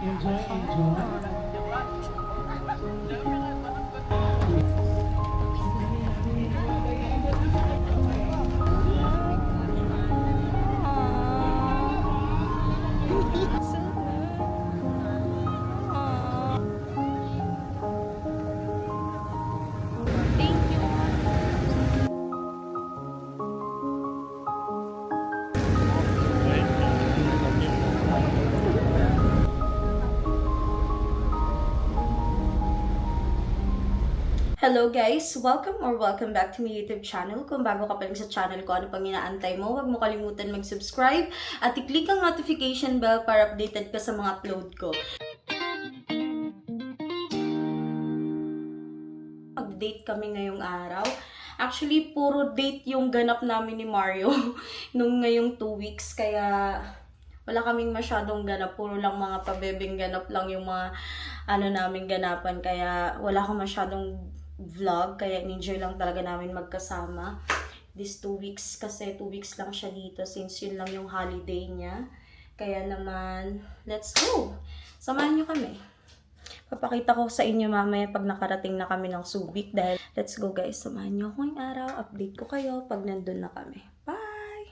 Enjoy, enjoy. Hello guys! Welcome back to my YouTube channel. Kung bago ka pa rin sa channel ko, ano pang inaantay mo, huwag mo kalimutan mag-subscribe at i-click ang notification bell para updated ka sa mga upload ko. Mag-date kami ngayong araw. Actually, puro date yung ganap namin ni Mario nung ngayong 2 weeks, kaya wala kaming masyadong ganap. Puro lang mga pabebeng ganap lang yung mga namin ganapan, kaya wala akong masyadong vlog, kaya enjoy lang talaga namin magkasama this 2 weeks, kasi 2 weeks lang siya dito since yun lang yung holiday niya. Kaya naman, let's go! Samahan niyo kami. Papakita ko sa inyo mamaya pag nakarating na kami ng Subic, dahil let's go guys, samahan niyo ako ngayong araw, update ko kayo pag nandun na kami. Bye!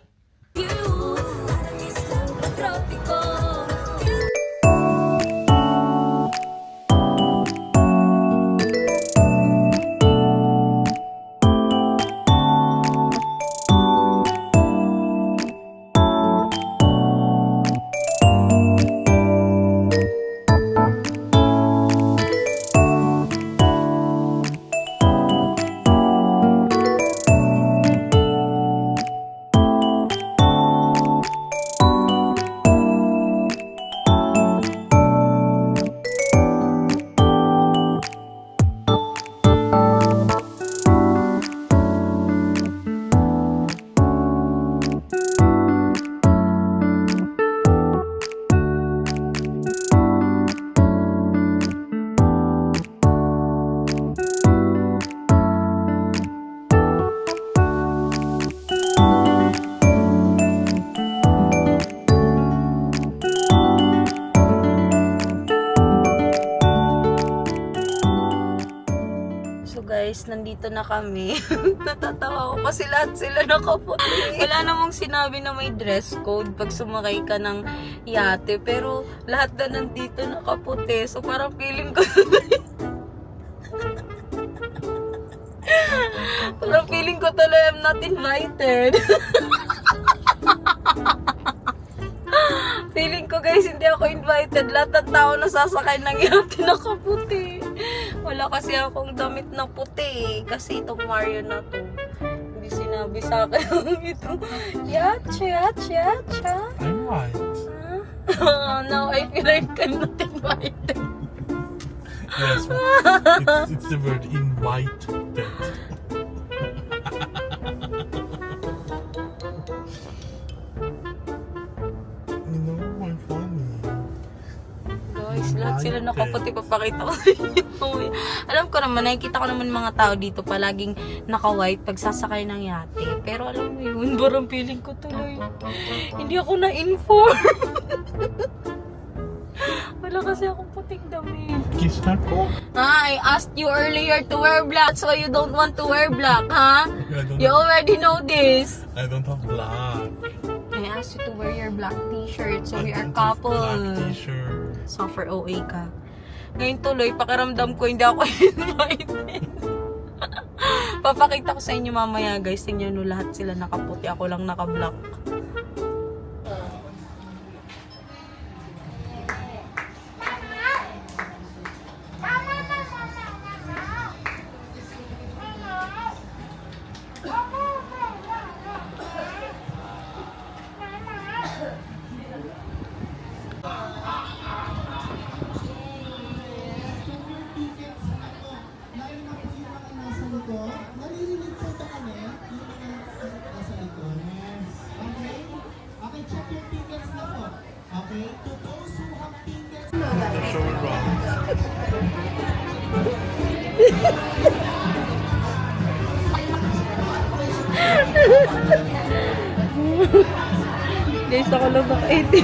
Guys, nandito na kami. Natatawa ko kasi lahat sila nakaputi. Wala namang sinabi na may dress code pag sumakay ka ng yate, pero lahat na nandito nakaputi. So parang feeling ko parang feeling ko tuloy I'm not invited. Feeling ko guys, hindi ako invited. Lahat ng tao na sasakay ng yate nakaputi. Wala kasi akong damit na puti, kasi itong Mario na to, hindi sinabi sa akin ito. Yacha. I'm white. Now I feel like I'm not invited. Yes, it's the word invited. You know, my funny. Guys, lahat sila nakaputi, papakita ko sa inyo. Alam ko naman, nakikita ko naman mga tao dito palaging naka-white pag sasakay ng yate. Pero alam mo yun, parang feeling ko tuloy hindi ako na-inform. Wala kasi akong puting damit. Kiss her po. I asked you earlier to wear black, so you don't want to wear black, huh? You already know this. I don't have black. I asked you to wear your black t-shirt, so we are don't have couple. Black t-shirt. Suffer OA ka. Ngayon tuloy, pakiramdam ko hindi ako invited. Papakita ko sa inyo mamaya guys. Tingnan nyo, lahat sila nakaputi. Ako lang naka-black. Naririnig po sa kami yung mga nasa likod. Okay? Okay, check your tickets na po. Okay? To those who have tickets. The show around. Guys, ako lang naka-18.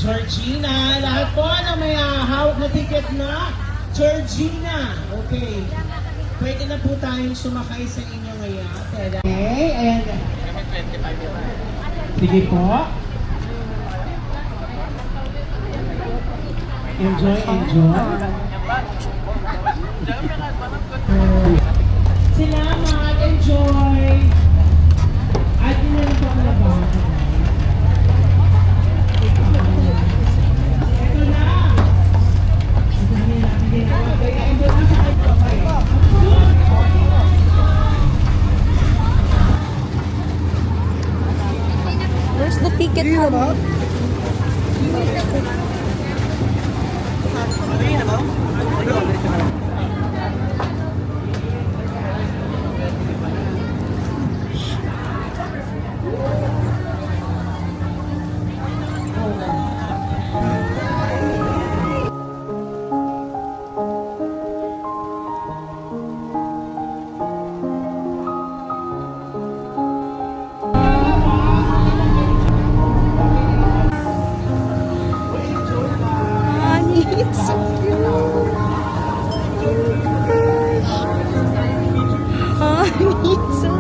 Georgina, lahat po na may hawak na ticket na Georgina. Okay. Pwede na po tayong sumakay sa inyo ngayon. Okay, ayan. Sige po. Enjoy, enjoy. Salamat, enjoy. At yun na rin po ang laban. Ito na. Where's the ticket mo? Honey, it's so cute. Oh my gosh. Honey, it's so